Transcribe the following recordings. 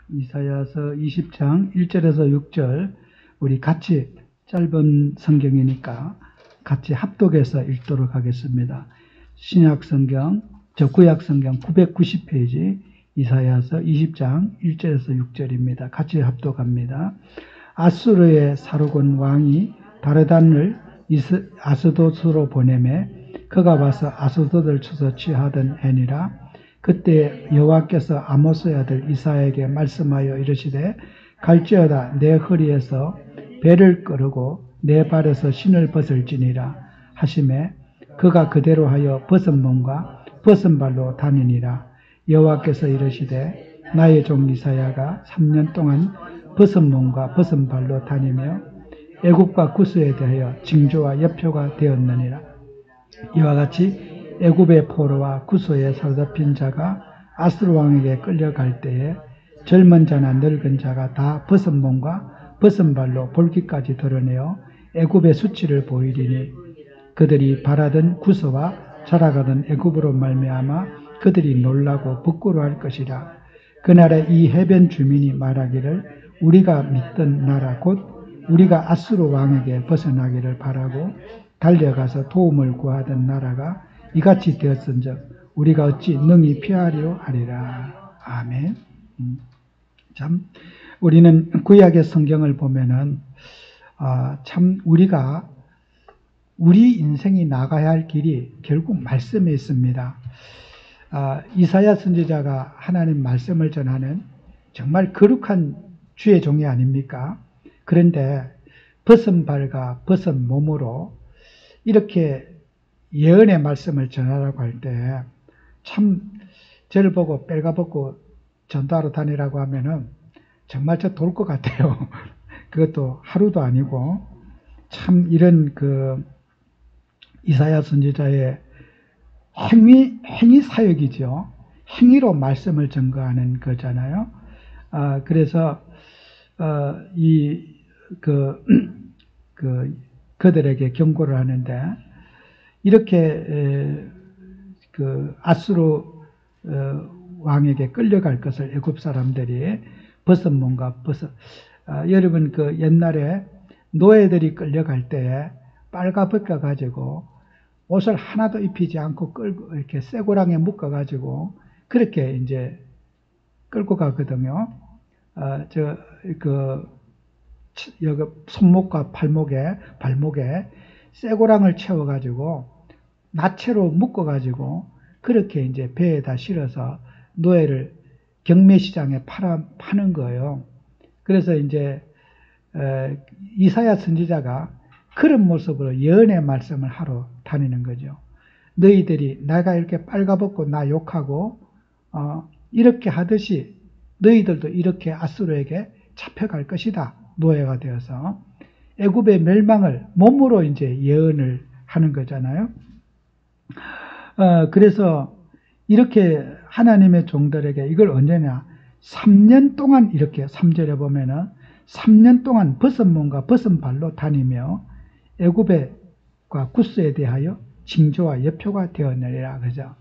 이사야서 20장 1절에서 6절 우리 같이 짧은 성경이니까 같이 합독해서 읽도록 하겠습니다. 신약 성경, 구약 성경 990페이지 이사야서 20장 1절에서 6절입니다. 같이 합독합니다. 아수르의 사르곤 왕이 다르단을 아스돗으로 보내매 그가 와서 아스돗을 쳐서 취하던 해니라. 그때 여호와께서 아모스의 아들 이사야에게 말씀하여 이르시되 갈지어다 내 허리에서 배를 끄르고 내 발에서 신을 벗을지니라 하시매 그가 그대로 하여 벗은 몸과 벗은 발로 다니니라. 여호와께서 이르시되 나의 종 이사야가 3년 동안 벗은 몸과 벗은 발로 다니며 애굽과 구스에 대하여 징조와 여표가 되었느니라. 이와 같이 애굽의 포로와 구스에 사로잡힌 자가 아수르 왕에게 끌려갈 때에 젊은 자나 늙은 자가 다 벗은 몸과 벗은 발로 볼기까지 드러내어 애굽의 수치를 보이리니 그들이 바라던 구스와 자라가던 애굽으로 말미암아 그들이 놀라고 부끄러워할 것이라. 그날에 이 해변 주민이 말하기를 우리가 믿던 나라 곧 우리가 아수르 왕에게 벗어나기를 바라고 달려가서 도움을 구하던 나라가 이같이 되었은즉 우리가 어찌 능히 피하리요 하리라. 아멘. 참 우리는 구약의 성경을 보면은 참 우리가 우리 인생이 나가야 할 길이 결국 말씀에 있습니다. 이사야 선지자가 하나님 말씀을 전하는 정말 거룩한 주의 종이 아닙니까? 그런데 벗은 발과 벗은 몸으로 이렇게 예언의 말씀을 전하라고 할 때 참 저를 보고 빨가벗고 전도하러 다니라고 하면은 정말 저 돌 것 같아요. 그것도 하루도 아니고 참 이런 이사야 선지자의 행위 사역이죠. 행위로 말씀을 전거하는 거잖아요. 그래서 그들에게 경고를 하는데 이렇게 아수르 왕에게 끌려갈 것을 애굽 사람들이 벗은 몸과 여러분 옛날에 노예들이 끌려갈 때에 빨가벗겨 가지고 옷을 하나도 입히지 않고 끌고 이렇게 쇠고랑에 묶어 가지고 그렇게 이제 끌고 가거든요. 여기 손목과 발목에 쇠고랑을 채워 가지고 나체로 묶어 가지고 그렇게 이제 배에다 실어서 노예를 경매시장에 파는 거예요. 그래서 이제 이사야 선지자가 그런 모습으로 예언의 말씀을 하러 다니는 거죠. 너희들이 내가 이렇게 빨가벗고 나 욕하고 이렇게 하듯이 너희들도 이렇게 아수르에게 잡혀갈 것이다. 노예가 되어서 애굽의 멸망을 몸으로 이제 예언을 하는 거잖아요. 그래서 이렇게 하나님의 종들에게 이걸 언제냐 3년 동안 이렇게 3절에 보면은 3년 동안 벗은 몸과 벗은 발로 다니며 애굽과 구스에 대하여 징조와 여표가 되었느니라. 그죠?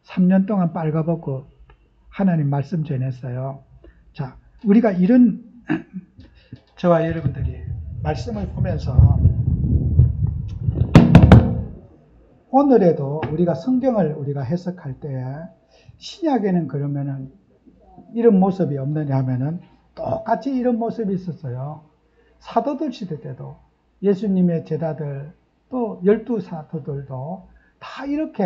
3년 동안 빨가벗고 하나님 말씀 전했어요. 자, 우리가 이런 저와 여러분들이 말씀을 보면서 오늘에도 우리가 성경을 우리가 해석할 때 신약에는 그러면은 이런 모습이 없느냐 하면은 똑같이 이런 모습이 있었어요. 사도들 시대 때도 예수님의 제자들 또 12사도들도 다 이렇게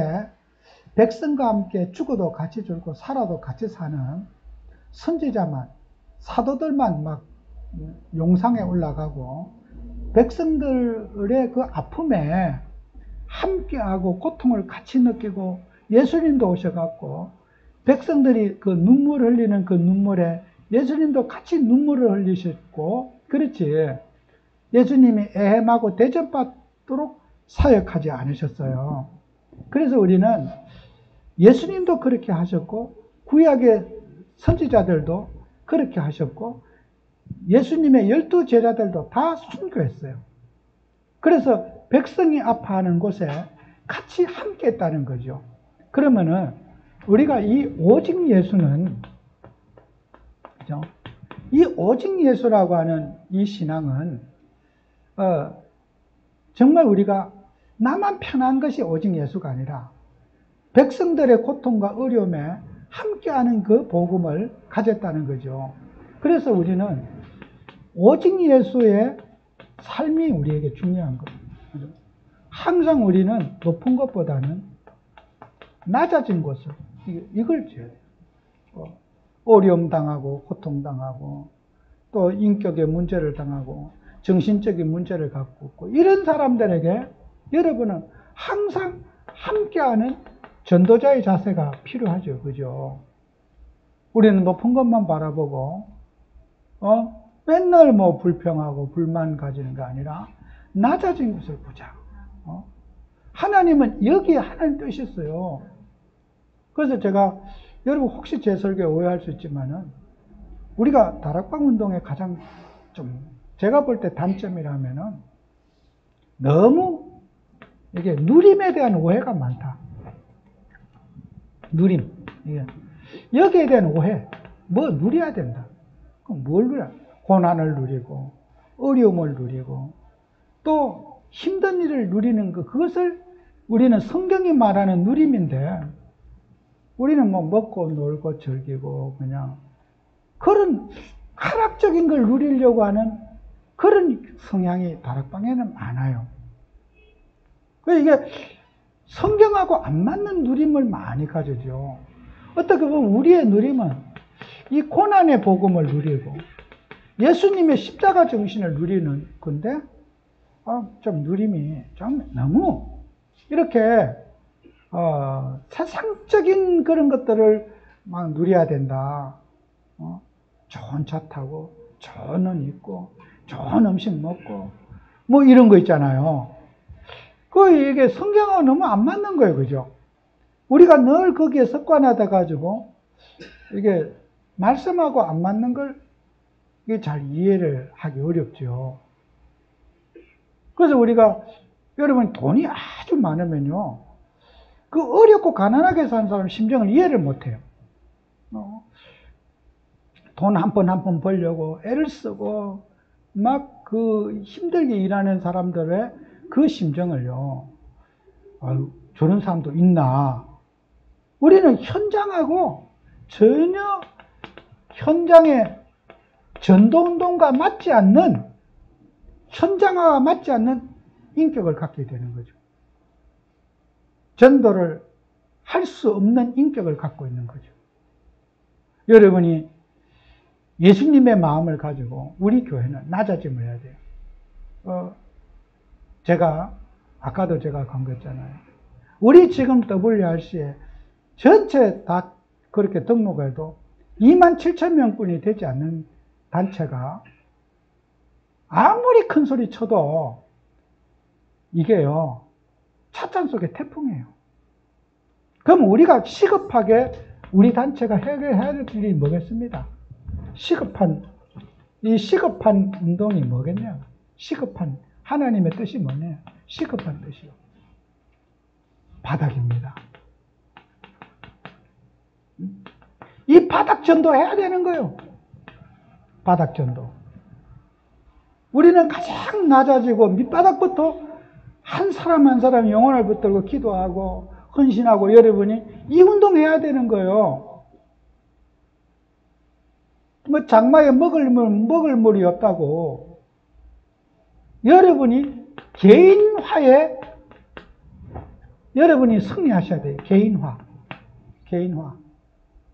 백성과 함께 죽어도 같이 죽고 살아도 같이 사는 선지자만 사도들만 막 용상에 올라가고 백성들의 그 아픔에 함께하고 고통을 같이 느끼고 예수님도 오셔갖고 백성들이 그 눈물 흘리는 그 눈물에 예수님도 같이 눈물을 흘리셨고 그렇지 예수님이 애헴하고 대접받도록 사역하지 않으셨어요. 그래서 우리는 예수님도 그렇게 하셨고 구약의 선지자들도 그렇게 하셨고 예수님의 12제자들도 다 순교했어요. 그래서 백성이 아파하는 곳에 같이 함께 했다는 거죠. 그러면은 우리가 이 오직 예수는 그죠? 이 오직 예수라고 하는 이 신앙은 정말 우리가 나만 편한 것이 오직 예수가 아니라 백성들의 고통과 어려움에 함께하는 그 복음을 가졌다는 거죠. 그래서 우리는 오직 예수의 삶이 우리에게 중요한 거예요. 항상 우리는 높은 것보다는 낮아진 곳을 이걸 지어야 돼요. 어려움 당하고 고통 당하고 또 인격의 문제를 당하고 정신적인 문제를 갖고 있고 이런 사람들에게 여러분은 항상 함께하는 전도자의 자세가 필요하죠. 그죠? 우리는 높은 것만 바라보고 맨날 뭐 불평하고 불만 가지는 게 아니라 낮아진 것을 보자. 하나님은 여기에 하나님 뜻이 있어요. 그래서 제가 여러분 혹시 제 설교에 오해할 수 있지만은 우리가 다락방 운동의 가장 좀 제가 볼 때 단점이라면은 너무 이게 누림에 대한 오해가 많다. 누림. 여기에 대한 오해. 뭐 누려야 된다. 그럼 뭘 누려? 고난을 누리고 어려움을 누리고 또 힘든 일을 누리는 그것을 우리는 성경이 말하는 누림인데 우리는 뭐 먹고 놀고 즐기고 그냥 그런 쾌락적인 걸 누리려고 하는 그런 성향이 다락방에는 많아요. 이게 성경하고 안 맞는 누림을 많이 가지죠. 어떻게 보면 우리의 누림은 이 고난의 복음을 누리고 예수님의 십자가 정신을 누리는 건데 좀 누림이 좀 너무 이렇게 세상적인 그런 것들을 막 누려야 된다. 좋은 차 타고 좋은 옷 입고 좋은 음식 먹고 뭐 이런 거 있잖아요. 이게 성경하고 너무 안 맞는 거예요. 그죠? 우리가 늘 거기에 습관화돼 가지고 이게 말씀하고 안 맞는 걸 이게 잘 이해를 하기 어렵죠. 그래서 우리가 여러분 돈이 아주 많으면요. 그 어렵고 가난하게 사는 사람 심정을 이해를 못 해요. 돈 한 번 한 번 벌려고 애를 쓰고 막 그 힘들게 일하는 사람들의 그 심정을요. 아유, 저런 사람도 있나. 우리는 현장하고 전혀 현장의 전도운동과 맞지 않는 현장화와 맞지 않는 인격을 갖게 되는 거죠. 전도를 할 수 없는 인격을 갖고 있는 거죠. 여러분이 예수님의 마음을 가지고 우리 교회는 낮아짐을 해야 돼요. 아까도 제가 강조했잖아요. 우리 지금 WRC에 전체 다 그렇게 등록해도 27,000명뿐이 되지 않는 단체가 아무리 큰 소리 쳐도 이게요, 찻잔 속의 태풍이에요. 그럼 우리가 시급하게 우리 단체가 해결해야 될 일이 뭐겠습니다? 시급한 운동이 뭐겠냐? 시급한 하나님의 뜻이 뭐냐? 시급한 뜻이요. 바닥입니다. 이 바닥 전도해야 되는 거예요. 바닥 전도. 우리는 가장 낮아지고 밑바닥부터 한 사람 한 사람 영혼을 붙들고 기도하고 헌신하고 여러분이 이 운동해야 되는 거예요. 뭐 장마에 먹을 물이 없다고. 여러분이 개인화에 여러분이 승리하셔야 돼요. 개인화.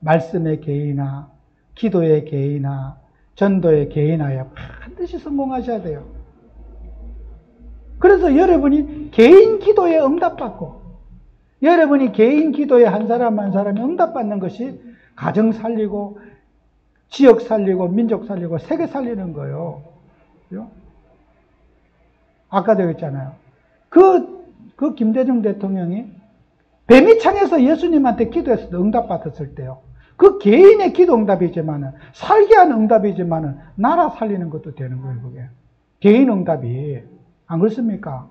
말씀의 개인화, 기도의 개인화, 전도의 개인화에 반드시 성공하셔야 돼요. 그래서 여러분이 개인 기도에 응답받고 여러분이 개인 기도에 한 사람 한 사람이 응답받는 것이 가정 살리고 지역 살리고 민족 살리고 세계 살리는 거예요. 아까도 했잖아요. 그 김대중 대통령이 뱀이창에서 예수님한테 기도해서 응답받았을 때요. 그 개인의 기도 응답이지만은 살게 하는 응답이지만은 나라 살리는 것도 되는 거예요. 그게 개인 응답이 안 그렇습니까?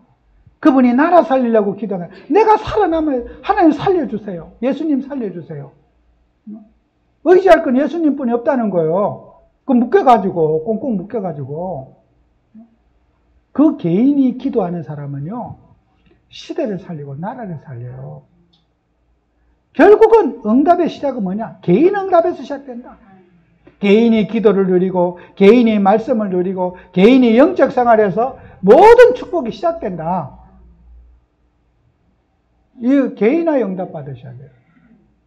그분이 나라 살리려고 기도하는 내가 살아남을 하나님 살려주세요. 예수님 살려주세요. 의지할 건 예수님뿐이 없다는 거예요. 그 묶여가지고, 꽁꽁 묶여가지고, 그 개인이 기도하는 사람은요, 시대를 살리고 나라를 살려요. 결국은 응답의 시작은 뭐냐? 개인 응답에서 시작된다. 개인이 기도를 누리고, 개인이 말씀을 누리고, 개인이 영적 생활에서 모든 축복이 시작된다. 이 개인의 응답 받으셔야 돼요.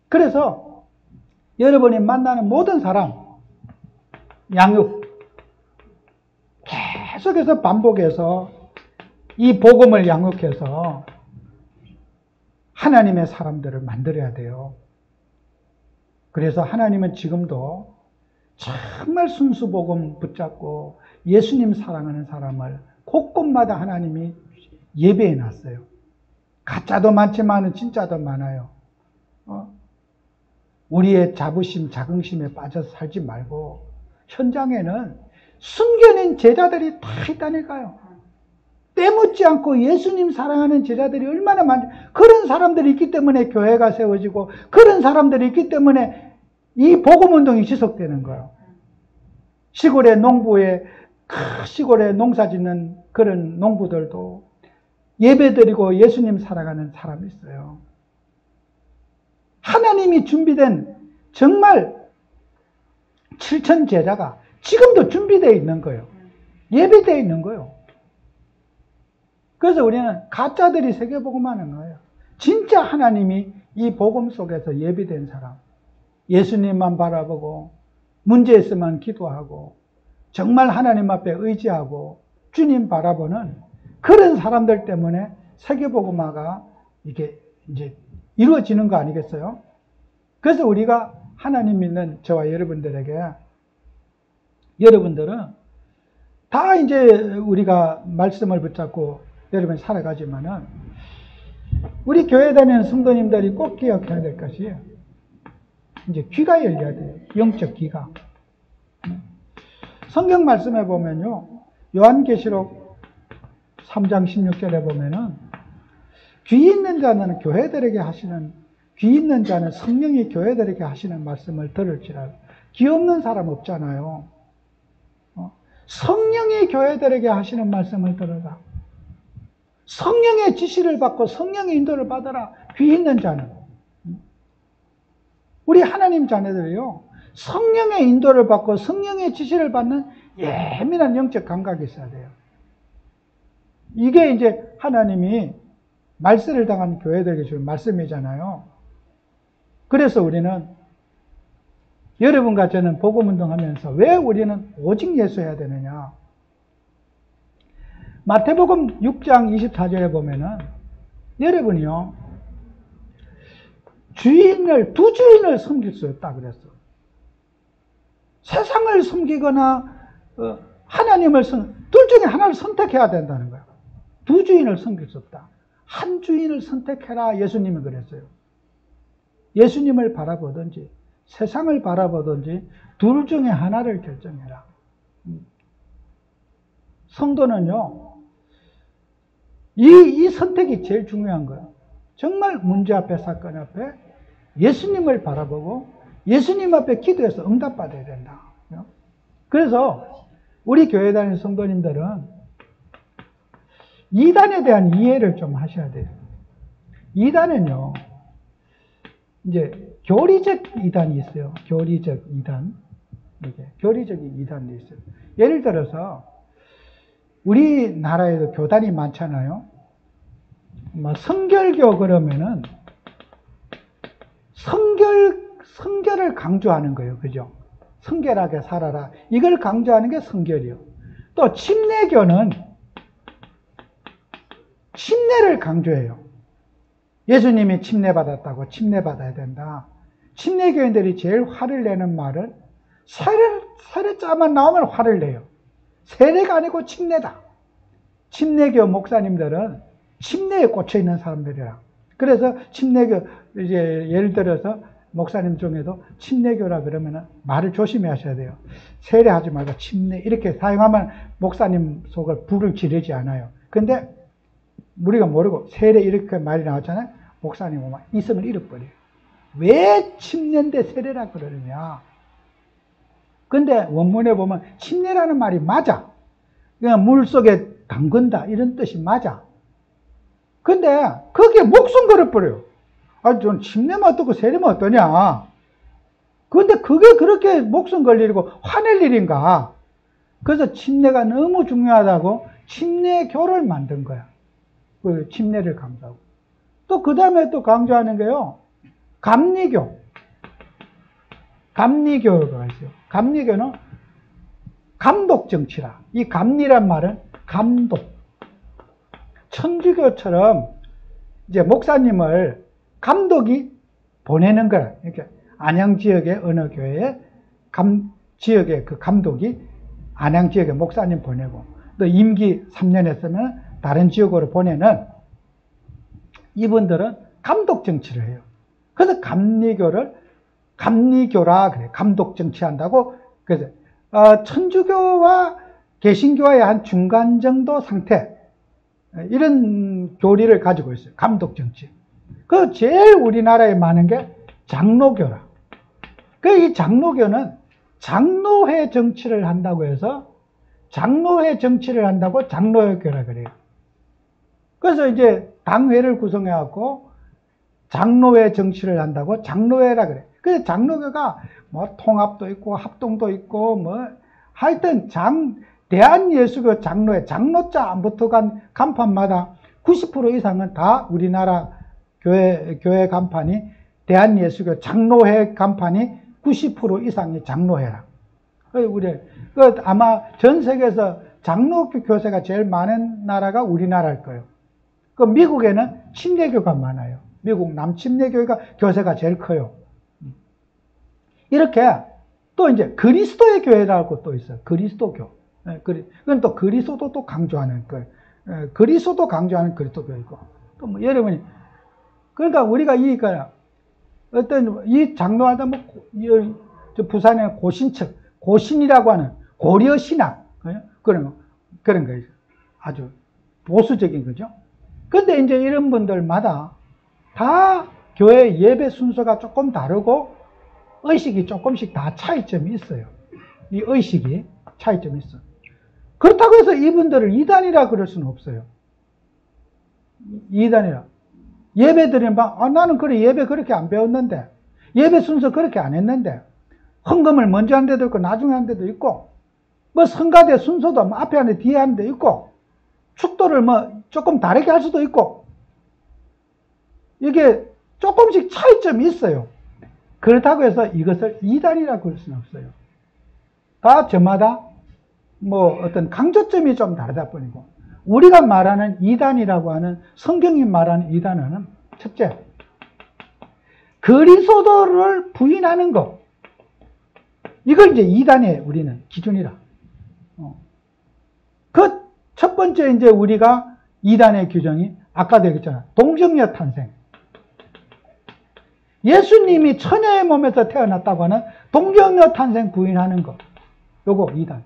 그래서 여러분이 만나는 모든 사람, 양육, 계속해서 반복해서 이 복음을 양육해서 하나님의 사람들을 만들어야 돼요. 그래서 하나님은 지금도 정말 순수 복음 붙잡고 예수님 사랑하는 사람을 곳곳마다 하나님이 예배해 놨어요. 가짜도 많지만 진짜도 많아요. 우리의 자부심, 자긍심에 빠져서 살지 말고 현장에는 숨겨낸 제자들이 다 있다니까요. 때묻지 않고 예수님 사랑하는 제자들이 얼마나 많죠. 그런 사람들이 있기 때문에 교회가 세워지고 그런 사람들이 있기 때문에 이 복음운동이 지속되는 거예요. 시골의 농부에 시골에 농사 짓는 그런 농부들도 예배드리고 예수님 사랑하는 사람이 있어요. 하나님이 준비된 정말 7천 제자가 지금도 준비되어 있는 거예요. 예배되어 있는 거예요. 그래서 우리는 가짜들이 세계복음하는 거예요. 진짜 하나님이 이 복음 속에서 예비된 사람, 예수님만 바라보고 문제 있으면 기도하고 정말 하나님 앞에 의지하고 주님 바라보는 그런 사람들 때문에 세계복음화가 이게 이제 이루어지는 거 아니겠어요? 그래서 우리가 하나님 믿는 저와 여러분들에게, 여러분들은 다 이제 우리가 말씀을 붙잡고 여러분이 살아가지만은 우리 교회 다니는 성도님들이 꼭 기억해야 될 것이 이제 귀가 열려야 돼요. 영적 귀가. 성경 말씀에 보면요, 요한계시록 3장 16절에 보면은 귀 있는 자는 교회들에게 하시는, 귀 있는 자는 성령이 교회들에게 하시는 말씀을 들을지라도. 귀 없는 사람 없잖아요. 성령이 교회들에게 하시는 말씀을 들어라. 성령의 지시를 받고 성령의 인도를 받아라. 귀 있는 자는. 우리 하나님 자녀들이요, 성령의 인도를 받고 성령의 지시를 받는 예민한 영적 감각이 있어야 돼요. 이게 이제 하나님이 말세를 당한 교회들에게 주는 말씀이잖아요. 그래서 우리는, 여러분과 저는 복음운동 하면서 왜 우리는 오직 예수해야 되느냐. 마태복음 6장 24절에 보면은 여러분이요, 두 주인을 섬길 수 없다 그랬어. 세상을 섬기거나 하나님을 둘 중에 하나를 선택해야 된다는 거야. 두 주인을 섬길 수 없다. 한 주인을 선택해라, 예수님이 그랬어요. 예수님을 바라보든지 세상을 바라보든지 둘 중에 하나를 결정해라. 성도는요, 이 선택이 제일 중요한 거예요. 정말 문제 앞에, 사건 앞에 예수님을 바라보고 예수님 앞에 기도해서 응답받아야 된다. 그래서 우리 교회 다니는 성도님들은 이단에 대한 이해를 좀 하셔야 돼요. 이단은요, 이제 교리적 이단이 있어요. 교리적 이단. 이게 교리적인 이단이 있어요. 예를 들어서 우리나라에도 교단이 많잖아요. 성결교 그러면은 성결을 강조하는 거예요. 그죠? 성결하게 살아라. 이걸 강조하는 게 성결이요. 또 침례교는 침례를 강조해요. 예수님이 침례받았다고 침례받아야 된다. 침례교인들이 제일 화를 내는 말은 세례자만 나오면 화를 내요. 세례가 아니고 침례다. 침례교 목사님들은 침례에 꽂혀 있는 사람들이라. 그래서 침례교, 이제 예를 들어서 목사님 중에도 침례교라 그러면 말을 조심하셔야 돼요. 세례하지 말고 침례 이렇게 사용하면 목사님 속을 불을 지르지 않아요. 근데 우리가 모르고 세례 이렇게 말이 나왔잖아요. 목사님은 막 이성을 잃어버려요. 왜 침례인데 세례라 그러느냐. 근데 원문에 보면 침례라는 말이 맞아. 그냥 물 속에 담근다 이런 뜻이 맞아. 근데 거기에 목숨 걸어버려요. 아, 전 침례면 어떻고 세례면 어떠냐. 근데 그게 그렇게 목숨 걸 일이고 화낼 일인가. 그래서 침례가 너무 중요하다고 침례교를 만든 거야. 그 침례를 강조하고. 또 그 다음에 또 강조하는 게요. 감리교. 감리교가 있어요. 감리교는 감독 정치라. 이 감리란 말은 감독. 천주교처럼 이제 목사님을 감독이 보내는 거라. 이렇게 안양 지역의 어느 교회에 지역의 그 감독이 안양 지역의 목사님 보내고 또 임기 3년 했으면 다른 지역으로 보내는 이분들은 감독 정치를 해요. 그래서 감리교라 그래. 감독 정치한다고. 그래서 천주교와 개신교와의 한 중간 정도 상태 이런 교리를 가지고 있어요. 감독 정치. 그 제일 우리나라에 많은 게 장로교라. 그 이 장로교는 장로회 정치를 한다고 해서 장로회 정치를 한다고 장로교라 그래요. 그래서 이제 당회를 구성해 갖고 장로회 정치를 한다고 장로회라 그래. 그래서 장로교가 뭐 통합도 있고 합동도 있고 뭐 하여튼 대한예수교 장로회 장로자 안 붙어간 간판마다 90% 이상은 다 우리나라 교회 간판이 대한예수교 장로회 간판이 90% 이상이 장로회라. 우리 아마 전 세계에서 장로교 교세가 제일 많은 나라가 우리나라일 거예요. 그 미국에는 침례교가 많아요. 미국 남침례교회가 교세가 제일 커요. 이렇게 또 이제 그리스도의 교회라고 또 있어요. 그리스도교. 그건 또 그리스도도 강조하는 거예요. 그리스도 강조하는 그리스도교이고. 또 뭐 여러분이 그러니까 우리가 어떤 이 장로하다 뭐 부산에 고신척 고신이라고 하는 고려 신학 그런 거예요. 아주 보수적인 거죠. 근데 이제 이런 분들마다 다 교회 예배 순서가 조금 다르고 의식이 조금씩 다 차이점이 있어요. 이 의식이 차이점이 있어요. 그렇다고 해서 이분들을 이단이라 그럴 수는 없어요. 이단이라. 예배 드리는 나는 그래 예배 그렇게 안 배웠는데 예배 순서 그렇게 안 했는데 헌금을 먼저 한 데도 있고 나중에 한 데도 있고 뭐 성가대 순서도 뭐 앞에 하는데 뒤에 하는 데 있고 축도를 뭐 조금 다르게 할 수도 있고 이게 조금씩 차이점이 있어요. 그렇다고 해서 이것을 이단이라고 그럴 수는 없어요. 다 저마다 뭐 어떤 강조점이 좀 다르다 뿐이고 우리가 말하는 이단이라고 하는 성경이 말하는 이단은 첫째 그리스도를 부인하는 것 이걸 이제 이단의 우리는 기준이라. 그 첫 번째 이제 우리가 이단의 규정이 아까도 얘기했잖아. 동정녀 탄생. 예수님이 처녀의 몸에서 태어났다고 하는 동정녀 탄생 부인하는 것. 요거 이단.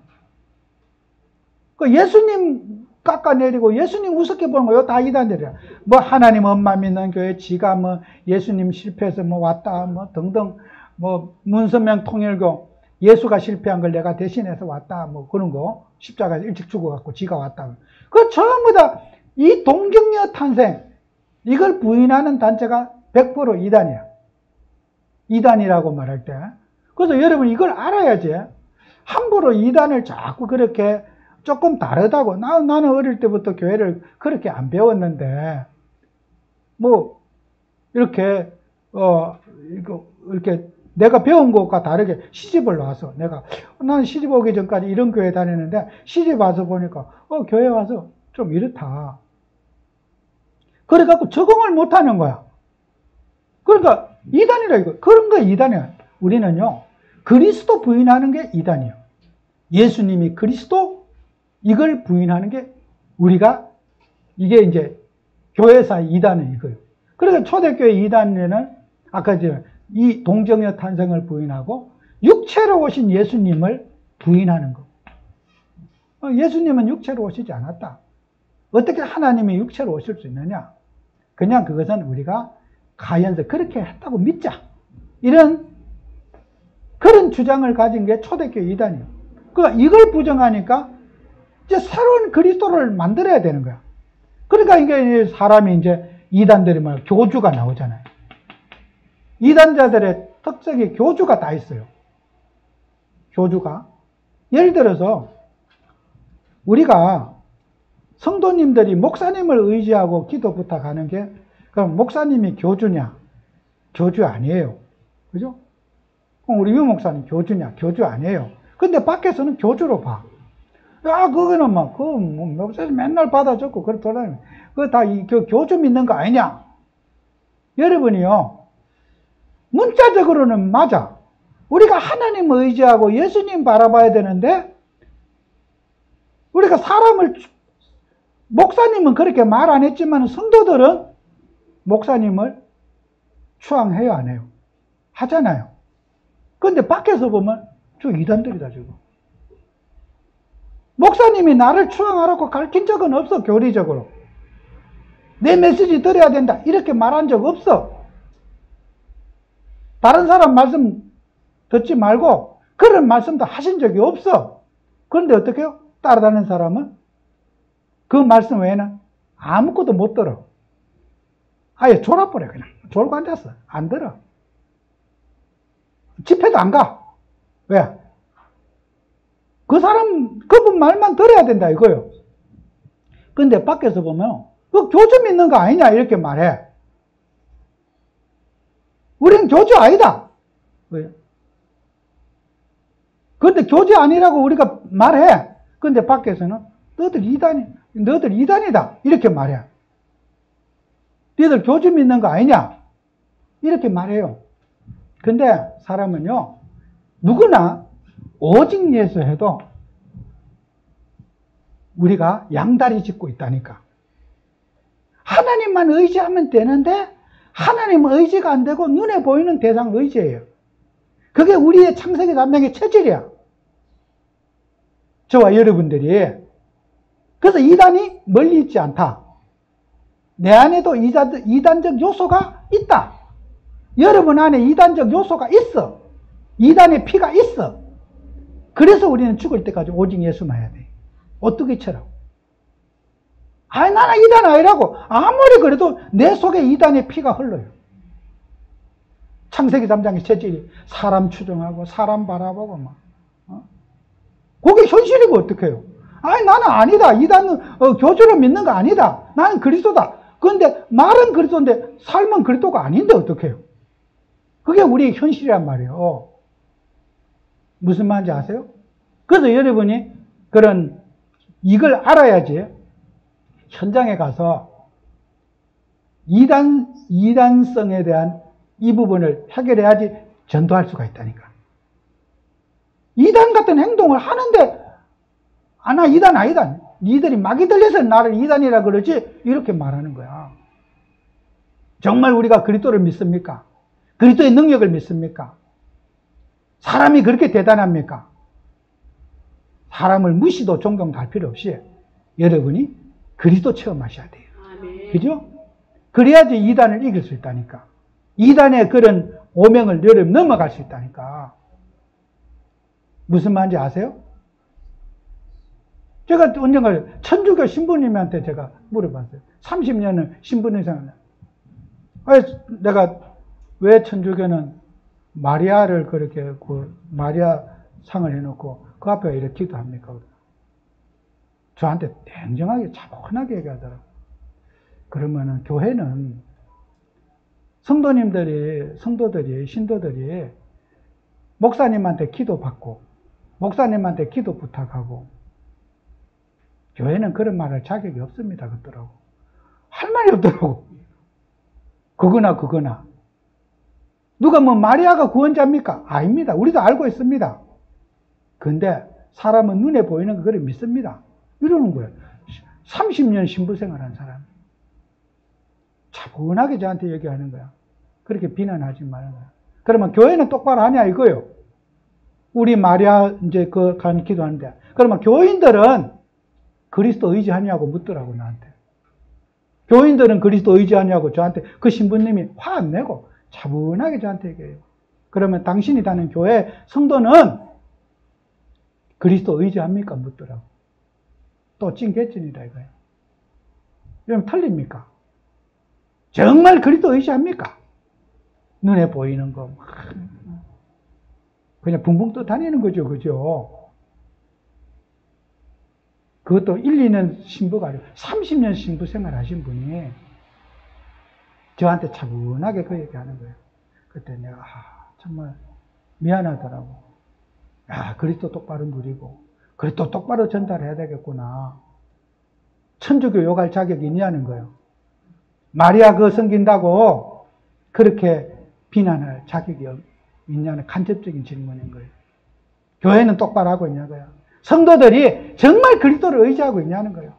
그 예수님 깎아내리고 예수님 우습게 보는 거, 이거 다 이단들이야. 뭐 하나님 엄마 믿는 교회, 지가 뭐 예수님 실패해서 뭐 왔다, 뭐 등등, 뭐 문선명 통일교, 예수가 실패한 걸 내가 대신해서 왔다, 뭐 그런 거, 십자가에서 일찍 죽어갖고 지가 왔다. 그 전부 다 이 동정녀 탄생, 이걸 부인하는 단체가 100% 이단이야. 이단이라고 말할 때. 그래서 여러분 이걸 알아야지. 함부로 이단을 자꾸 그렇게 조금 다르다고. 나는 어릴 때부터 교회를 그렇게 안 배웠는데, 뭐, 이렇게, 이렇게 내가 배운 것과 다르게 시집을 와서 나는 시집 오기 전까지 이런 교회 다녔는데, 시집 와서 보니까, 교회 와서 좀 이렇다. 그래갖고 적응을 못 하는 거야. 그러니까 이단이라 이거. 그런 거 이단이야. 우리는요, 그리스도 부인하는 게 이단이에요. 예수님이 그리스도, 이걸 부인하는 게 이게 이제 교회사 이단은 이거예요. 그러니까 초대교회 이단에는 아까 이 동정녀 탄생을 부인하고 육체로 오신 예수님을 부인하는 거. 예수님은 육체로 오시지 않았다. 어떻게 하나님이 육체로 오실 수 있느냐? 그냥 그것은 우리가 가연서 그렇게 했다고 믿자. 이런 그런 주장을 가진 게 초대교회 이단이에요. 그러니까 이걸 부정하니까 이제 새로운 그리스도를 만들어야 되는 거야. 그러니까 이게 사람이 이제 이단들이 말 교주가 나오잖아요. 이단자들의 특성이 교주가 다 있어요. 교주가. 예를 들어서 우리가 성도님들이 목사님을 의지하고 기도 부탁하는 게 그럼 목사님이 교주냐? 교주 아니에요. 그죠? 그럼 우리 유 목사님 교주냐? 교주 아니에요. 근데 밖에서는 교주로 봐. 야, 그거는 막, 목사님 맨날 받아 적고 그렇더라고요. 그거 다 교주 믿는 거 아니냐? 여러분이요, 문자적으로는 맞아. 우리가 하나님 의지하고 예수님 바라봐야 되는데, 우리가 목사님은 그렇게 말 안 했지만 성도들은 목사님을 추앙해요, 안 해요? 하잖아요. 근데 밖에서 보면 저 이단들이다, 저거. 목사님이 나를 추앙하라고 가르친 적은 없어, 교리적으로. 내 메시지 들어야 된다, 이렇게 말한 적 없어. 다른 사람 말씀 듣지 말고 그런 말씀도 하신 적이 없어. 그런데 어떻게 해요? 따라다니는 사람은 그 말씀 외에는 아무것도 못 들어. 아예 졸아버려. 그냥 졸고 앉았어. 안 들어. 집회도 안 가. 왜? 그분 말만 들어야 된다 이거요. 근데 밖에서 보면 그 교주 믿는 거 아니냐 이렇게 말해. 우리는 교주 아니다. 왜? 근데 교주 아니라고 우리가 말해. 근데 밖에서는 너들 이단이다 이렇게 말해. 너희들 교주 믿는 거 아니냐 이렇게 말해요. 근데 사람은요, 누구나 오직 예수 해도 우리가 양다리 짚고 있다니까. 하나님만 의지하면 되는데 하나님 의지가 안 되고 눈에 보이는 대상 의지예요. 그게 우리의 창세기 3장의 체질이야. 저와 여러분들이. 그래서 이단이 멀리 있지 않다. 내 안에도 이단적 요소가 있다. 여러분 안에 이단적 요소가 있어. 이단의 피가 있어. 그래서 우리는 죽을 때까지 오직 예수만 해야 돼. 오뚜기처럼. 아니 나는 이단 아니라고. 아무리 그래도 내 속에 이단의 피가 흘러요. 창세기 3장의 체질이 사람 추종하고 사람 바라보고 막. 그게 현실이고 어떡해요. 아니 나는 아니다. 이단은 교주를 믿는 거 아니다. 나는 그리스도다. 그런데 말은 그리스도인데 삶은 그리스도가 아닌데 어떡해요. 그게 우리의 현실이란 말이에요. 무슨 말인지 아세요? 그래서 여러분이 이걸 알아야지 현장에 가서 이단성에 대한 이 부분을 해결해야지 전도할 수가 있다니까. 이단 같은 행동을 하는데 나 이단 아니다. 니들이 막이 들려서 나를 이단이라 그러지 이렇게 말하는 거야. 정말 우리가 그리스도를 믿습니까? 그리스도의 능력을 믿습니까? 사람이 그렇게 대단합니까? 사람을 무시도 존경도 할 필요 없이 여러분이 그리스도 체험하셔야 돼요. 아멘. 그죠? 그래야지 이단을 이길 수 있다니까. 이단의 그런 오명을 넘어갈 수 있다니까. 무슨 말인지 아세요? 제가 언젠가 천주교 신부님한테 제가 물어봤어요. 30년을 신부님 생활을. 내가 왜 천주교는 마리아를 그렇게 마리아 상을 해놓고 그 앞에 이렇게 기도합니까? 저한테 냉정하게 차분하게 얘기하더라고요. 그러면은 교회는 성도들이 신도들이 목사님한테 기도받고 목사님한테 기도 부탁하고 교회는 그런 말할 자격이 없습니다. 그러더라고. 할 말이 없더라고. 그거나. 누가 마리아가 구원자입니까? 아닙니다. 우리도 알고 있습니다. 근데 사람은 눈에 보이는 거 그래 믿습니다. 이러는 거예요. 30년 신부 생활한 사람. 차분하게 저한테 얘기하는 거야. 그렇게 비난하지 말아요. 그러면 교회는 똑바로 하냐 이거요. 우리 마리아 이제 간 기도하는데. 그러면 교인들은 그리스도 의지하냐고 묻더라고 나한테. 교인들은 그리스도 의지하냐고 저한테 그 신부님이 화 안 내고 차분하게 저한테 얘기해요. 그러면 당신이 다니는 교회 성도는 그리스도 의지합니까? 묻더라고. 또 찐개찐이다 이거예요. 여러분 틀립니까? 정말 그리스도 의지합니까? 눈에 보이는 거 그냥 붕붕 떠 다니는 거죠. 그죠? 그것도 1, 2년 신부가 아니고 30년 신부 생활 하신 분이 저한테 차분하게 그 얘기하는 거예요. 그때 내가 정말 미안하더라고. 야, 그리스도 똑바로 누리고 그리스도 똑바로 전달해야 되겠구나. 천주교 욕할 자격이 있냐는 거예요. 마리아 그거 섬긴다고 그렇게 비난할 자격이 있냐는 간접적인 질문인 거예요. 교회는 똑바로 하고 있냐고요. 성도들이 정말 그리스도를 의지하고 있냐는 거예요.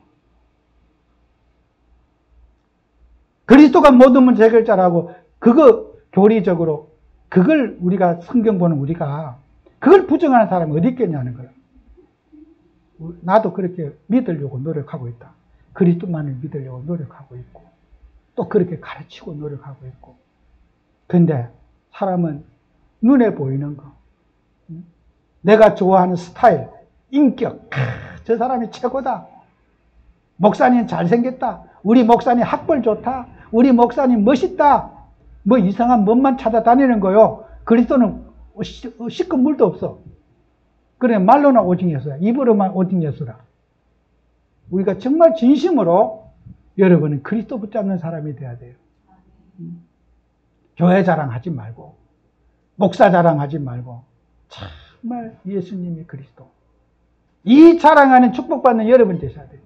그리스도가 모든 문제 해결자라고 그거 교리적으로 그걸 우리가 성경 보는 우리가 그걸 부정하는 사람이 어디 있겠냐는 거예요. 나도 그렇게 믿으려고 노력하고 있다. 그리스도만을 믿으려고 노력하고 있고 또 그렇게 가르치고 노력하고 있고 근데 사람은 눈에 보이는 거 내가 좋아하는 스타일, 인격 저 사람이 최고다. 목사님 잘생겼다. 우리 목사님 학벌 좋다. 우리 목사님 멋있다. 뭐 이상한 멋만 찾아다니는 거요. 그리스도는 씻은 물도 없어. 그래 말로나 오직 예수야. 입으로만 오직 예수라. 우리가 정말 진심으로 여러분은 그리스도 붙잡는 사람이 돼야 돼요. 교회 자랑하지 말고 목사 자랑하지 말고 정말 예수님이 그리스도. 이 자랑하는 축복받는 여러분 되셔야 돼요.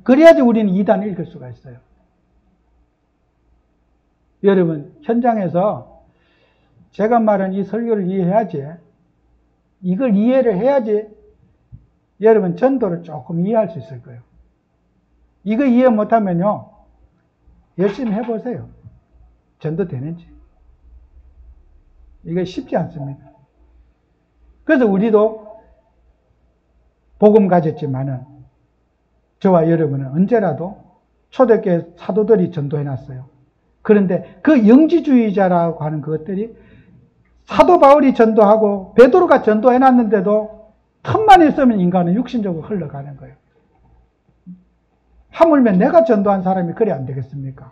그래야지 우리는 2단 읽을 수가 있어요. 여러분 현장에서 제가 말한 이 설교를 이해해야지 이걸 이해를 해야지 여러분 전도를 조금 이해할 수 있을 거예요. 이거 이해 못하면요 열심히 해보세요. 전도 되는지. 이게 쉽지 않습니다. 그래서 우리도 복음 가졌지만은 저와 여러분은 언제라도 초대교회 사도들이 전도해놨어요. 그런데 그 영지주의자라고 하는 그것들이 사도 바울이 전도하고 베드로가 전도해놨는데도 틈만 있으면 인간은 육신적으로 흘러가는 거예요. 하물며 내가 전도한 사람이 그래 안 되겠습니까?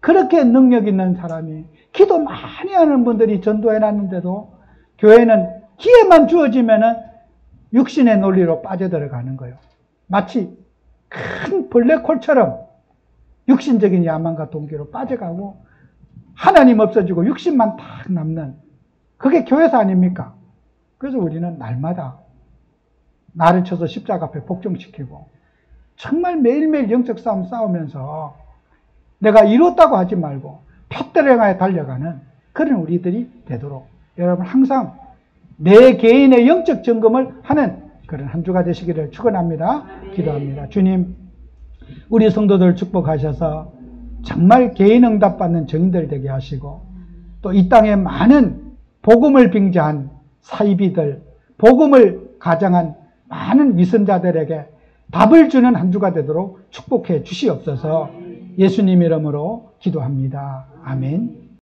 그렇게 능력 있는 사람이 기도 많이 하는 분들이 전도해놨는데도 교회는 기회만 주어지면은 육신의 논리로 빠져들어가는 거예요. 마치 큰 블랙홀처럼 육신적인 야망과 동기로 빠져가고 하나님 없어지고 육신만 딱 남는 그게 교회사 아닙니까? 그래서 우리는 날마다 나를 쳐서 십자가 앞에 복종시키고 정말 매일매일 영적 싸움 싸우면서 내가 이뤘다고 하지 말고 푯대를 향해 달려가는 그런 우리들이 되도록 여러분 항상 내 개인의 영적 점검을 하는 그런 한 주가 되시기를 축원합니다. 기도합니다. 주님, 우리 성도들 축복하셔서 정말 개인 응답받는 증인들 되게 하시고 또 이 땅에 많은 복음을 빙자한 사이비들, 복음을 가장한 많은 위선자들에게 답을 주는 한 주가 되도록 축복해 주시옵소서. 예수님 이름으로 기도합니다. 아멘.